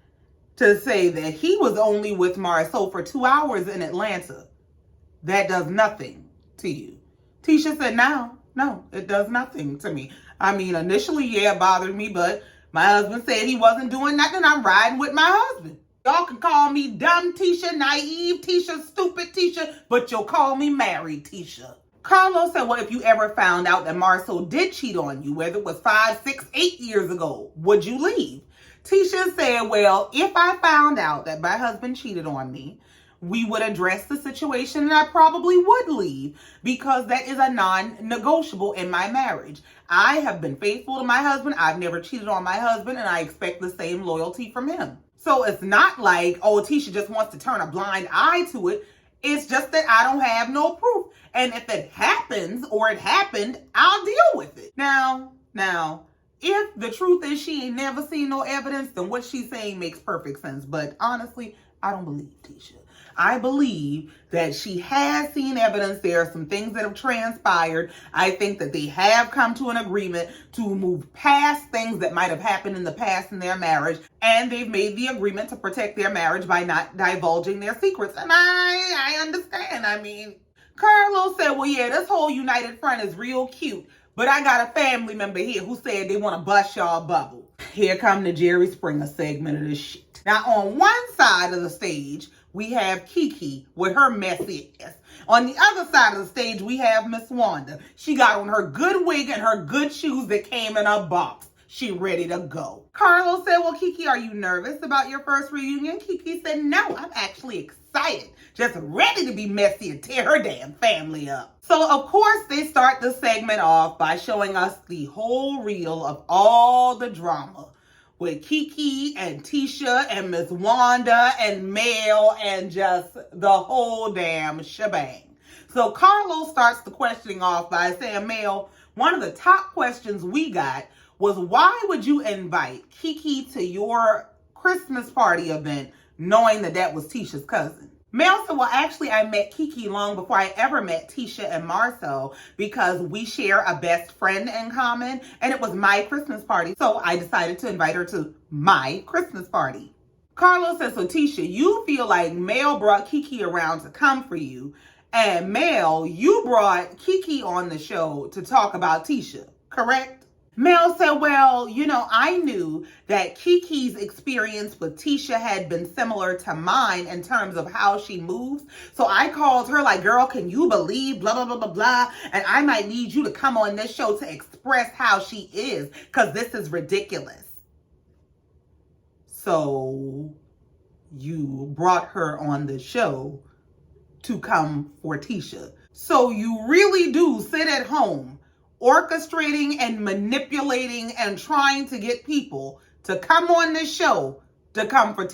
S1: to say that he was only with Marsau for 2 hours in Atlanta, that does nothing to you. Tisha said, no, it does nothing to me. I mean, initially, yeah, it bothered me, but my husband said he wasn't doing nothing. I'm riding with my husband. Y'all can call me dumb Tisha, naive Tisha, stupid Tisha, but you'll call me married Tisha. Carlos said, well, if you ever found out that Marsau did cheat on you, whether it was 5, 6, 8 years ago, would you leave? Tisha said, well, if I found out that my husband cheated on me, we would address the situation and I probably would leave, because that is a non-negotiable in my marriage. I have been faithful to my husband. I've never cheated on my husband, and I expect the same loyalty from him. So it's not like, oh, Tisha just wants to turn a blind eye to it. It's just that I don't have no proof. And if it happens or it happened, I'll deal with it. Now, if the truth is she ain't never seen no evidence, then what she's saying makes perfect sense. But honestly, I don't believe Tisha. I believe that she has seen evidence. There are some things that have transpired. I think that they have come to an agreement to move past things that might have happened in the past in their marriage. And they've made the agreement to protect their marriage by not divulging their secrets. And I understand. I mean, Carlos said, well, yeah, this whole united front is real cute. But I got a family member here who said they want to bust y'all bubble. Here come the Jerry Springer segment of this shit. Now, on one side of the stage, we have Kiki with her messy ass. On the other side of the stage, we have Miss Wanda. She got on her good wig and her good shoes that came in a box. She ready to go. Carlos said, well, Kiki, are you nervous about your first reunion? Kiki said, no, I'm actually excited. Just ready to be messy and tear her damn family up. So, of course, they start the segment off by showing us the whole reel of all the drama with Kiki and Tisha and Miss Wanda and Mel and just the whole damn shebang. So Carlos starts the questioning off by saying, Mel, one of the top questions we got was, why would you invite Kiki to your Christmas party event knowing that that was Tisha's cousin? Mel said, well, actually, I met Kiki long before I ever met Tisha and Marcel because we share a best friend in common, and it was my Christmas party, so I decided to invite her to my Christmas party. Carlos said, so Tisha, you feel like Mel brought Kiki around to come for you, and Mel, you brought Kiki on the show to talk about Tisha, correct? Mel said, well, you know, I knew that Kiki's experience with Tisha had been similar to mine in terms of how she moves. So I called her like, girl, can you believe blah, blah, blah, blah, blah. And I might need you to come on this show to express how she is because this is ridiculous. So you brought her on the show to come for Tisha. So you really do sit at home orchestrating and manipulating and trying to get people to come on this show to come for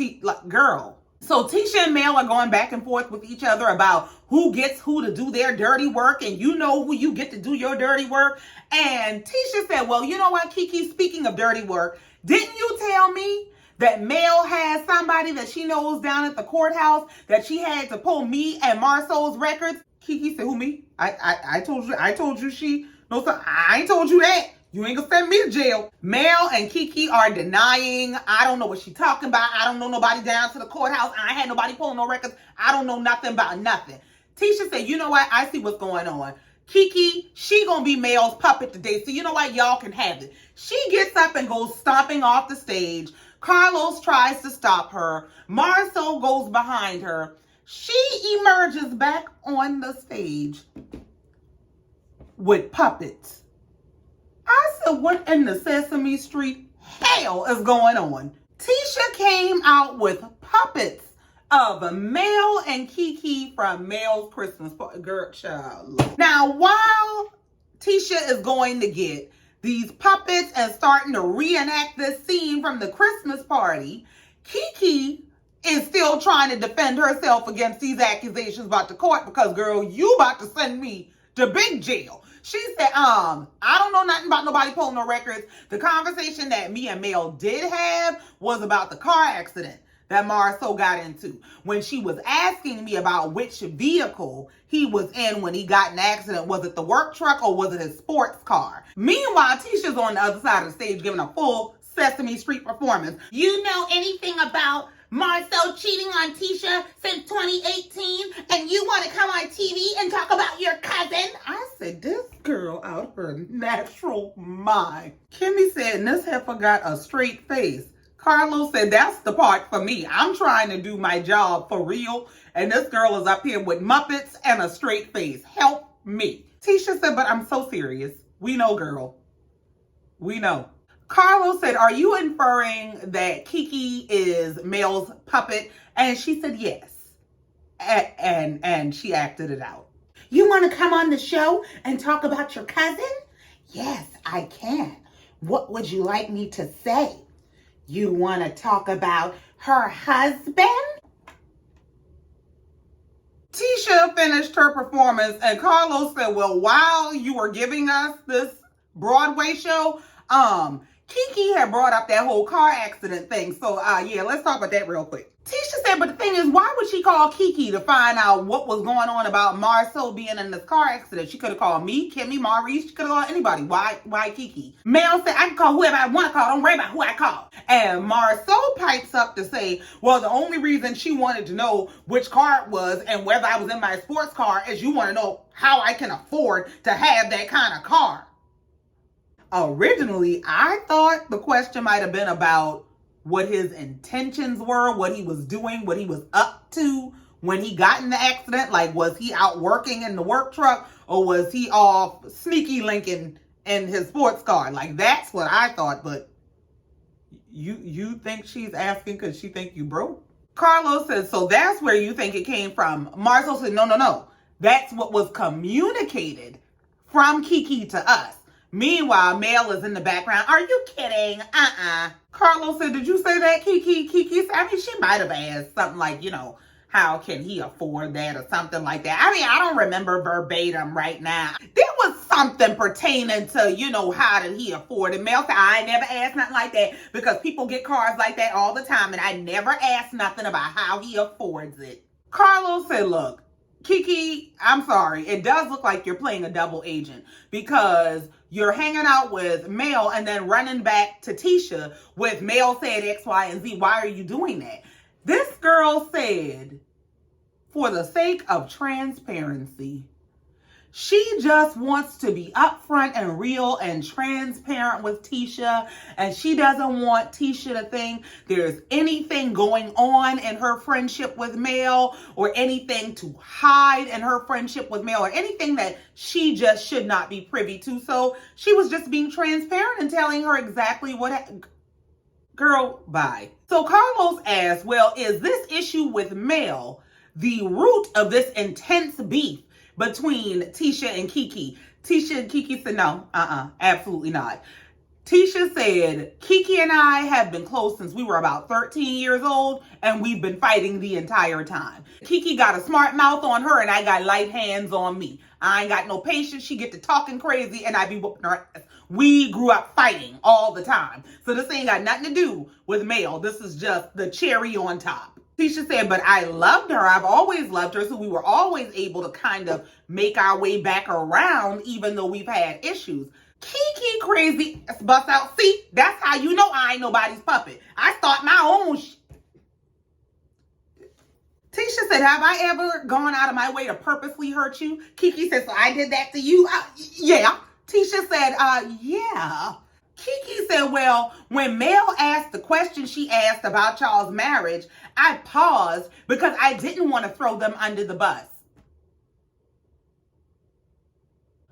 S1: girl. So Tisha and Mel are going back and forth with each other about who gets who to do their dirty work, and you know who you get to do your dirty work. And Tisha said, well, you know what, Kiki, speaking of dirty work, didn't you tell me that Mel has somebody that she knows down at the courthouse that she had to pull me and Marcel's records? Kiki said, who, me? I told you she... No, sir, I ain't told you that. You ain't gonna send me to jail. Mel and Kiki are denying. I don't know what she talking about. I don't know nobody down to the courthouse. I ain't had nobody pulling no records. I don't know nothing about nothing. Tisha said, you know what? I see what's going on. Kiki, she gonna be Mel's puppet today. So you know what? Y'all can have it. She gets up and goes stomping off the stage. Carlos tries to stop her. Marcel goes behind her. She emerges back on the stage with puppets. I said, what in the Sesame Street hell is going on? Tisha came out with puppets of Mel and Kiki from Mel's Christmas party. Girl, child. Now, while Tisha is going to get these puppets and starting to reenact this scene from the Christmas party, Kiki is still trying to defend herself against these accusations about the court because, girl, you about to send me to big jail. She said, I don't know nothing about nobody pulling no records. The conversation that me and Mel did have was about the car accident that Marcel got into when she was asking me about which vehicle he was in when he got in an accident. Was it the work truck or was it his sports car? Meanwhile, Tisha's on the other side of the stage giving a full Sesame Street performance. You know anything about Marcel cheating on Tisha since 2018, and you want to come on TV and talk about your cousin? I said, this girl out of her natural mind. Kimmy said, and this heifer got a straight face. Carlos said, that's the part for me. I'm trying to do my job for real, and this girl is up here with Muppets and a straight face. Help me. Tisha said, but I'm so serious. We know, girl. We know. Carlos said, are you inferring that Kiki is Mel's puppet? And she said, yes. And she acted it out. You want to come on the show and talk about your cousin? Yes, I can. What would you like me to say? You want to talk about her husband? Tisha finished her performance and Carlos said, well, while you were giving us this Broadway show, Kiki had brought up that whole car accident thing. So, yeah, let's talk about that real quick. Tisha said, but the thing is, why would she call Kiki to find out what was going on about Marcel being in this car accident? She could have called me, Kimmy, Maurice. She could have called anybody. Why Kiki? Mel said, I can call whoever I want to call. Don't worry about who I call. And Marcel pipes up to say, well, the only reason she wanted to know which car it was and whether I was in my sports car is you want to know how I can afford to have that kind of car. Originally, I thought the question might have been about what his intentions were, what he was doing, what he was up to when he got in the accident. Like, was he out working in the work truck or was he off sneaky linking in his sports car? Like, that's what I thought. But you think she's asking because she think you broke? Carlos says, so that's where you think it came from. Marcel said, no. That's what was communicated from Kiki to us. Meanwhile, Mel is in the background. Are you kidding? Carlos said, did you say that, Kiki? Kiki said, I mean, she might have asked something like, how can he afford that or something like that. I mean, I don't remember verbatim right now. There was something pertaining to, how did he afford it. Mel said, I never asked nothing like that because people get cars like that all the time and I never asked nothing about how he affords it. Carlos said, look, Kiki, I'm sorry. It does look like you're playing a double agent because you're hanging out with Mel and then running back to Tisha with Mel said X, Y, and Z. Why are you doing that? This girl said, for the sake of transparency, she just wants to be upfront and real and transparent with Tisha. And she doesn't want Tisha to think there's anything going on in her friendship with Mel or anything to hide in her friendship with Mel or anything that she just should not be privy to. So she was just being transparent and telling her exactly what happened. Girl, bye. So Carlos asked, well, is this issue with Mel the root of this intense beef between Tisha and Kiki? Tisha and Kiki said, no, absolutely not. Tisha said, Kiki and I have been close since we were about 13 years old, and we've been fighting the entire time. Kiki got a smart mouth on her, and I got light hands on me. I ain't got no patience. She get to talking crazy, and I be whooping her ass. We grew up fighting all the time. So this ain't got nothing to do with Mel. This is just the cherry on top. Tisha said, but I loved her. I've always loved her. So we were always able to kind of make our way back around, even though we've had issues. Kiki crazy bust out. See, that's how you know I ain't nobody's puppet. I start my own Tisha said, have I ever gone out of my way to purposely hurt you? Kiki said, so I did that to you? Yeah. Tisha said, yeah. Kiki said, well, when Mel asked the question she asked about y'all's marriage, I paused because I didn't want to throw them under the bus.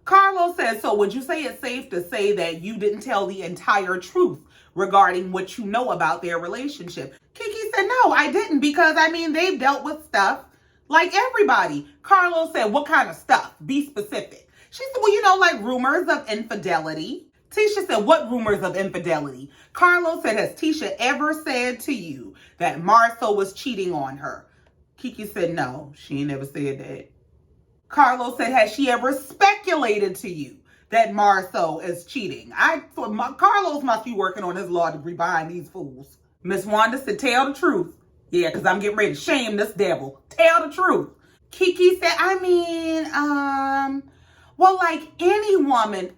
S1: Carlos says, so would you say it's safe to say that you didn't tell the entire truth regarding what you know about their relationship? Kiki said, no, I didn't because, they've dealt with stuff like everybody. Carlos said, what kind of stuff? Be specific. She said, well, like rumors of infidelity. Tisha said, what rumors of infidelity? Carlos said, has Tisha ever said to you that Marcel was cheating on her? Kiki said, no, she ain't never said that. Carlos said, has she ever speculated to you that Marcel is cheating? Carlos must be working on his law degree behind these fools. Miss Wanda said, tell the truth. Yeah, because I'm getting ready to shame this devil. Tell the truth. Kiki said, well, like any woman,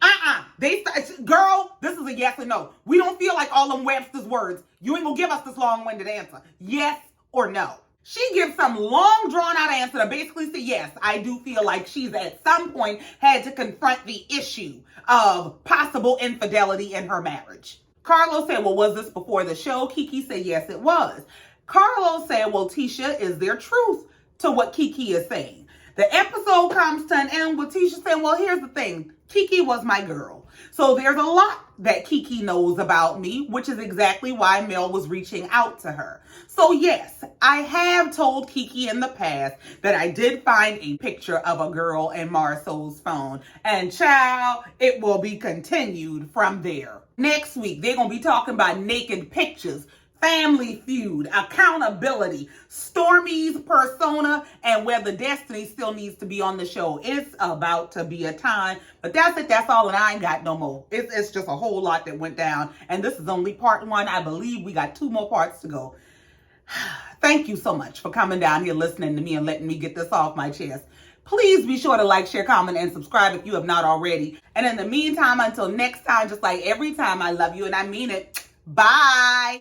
S1: girl, this is a yes or no. We don't feel like all them Webster's words. You ain't gonna give us this long-winded answer. Yes or no. She gives some long drawn-out answer to basically say, yes, I do feel like she's at some point had to confront the issue of possible infidelity in her marriage. Carlos said, well, was this before the show? Kiki said, yes, it was. Carlos said, well, Tisha, is there truth to what Kiki is saying? The episode comes to an end with Tisha saying, well, here's the thing. Kiki was my girl. So there's a lot that Kiki knows about me, which is exactly why Mel was reaching out to her. So yes, I have told Kiki in the past that I did find a picture of a girl in Marcel's phone. And child, it will be continued from there. Next week, they're going to be talking about naked pictures, Family Feud, accountability, Stormy's persona, and whether Destiny still needs to be on the show. It's about to be a time. But that's it. That's all, and I ain't got no more. It's just a whole lot that went down. And this is only part one. I believe we got 2 more parts to go. Thank you so much for coming down here listening to me and letting me get this off my chest. Please be sure to like, share, comment, and subscribe if you have not already. And in the meantime, until next time, just like every time, I love you and I mean it. Bye.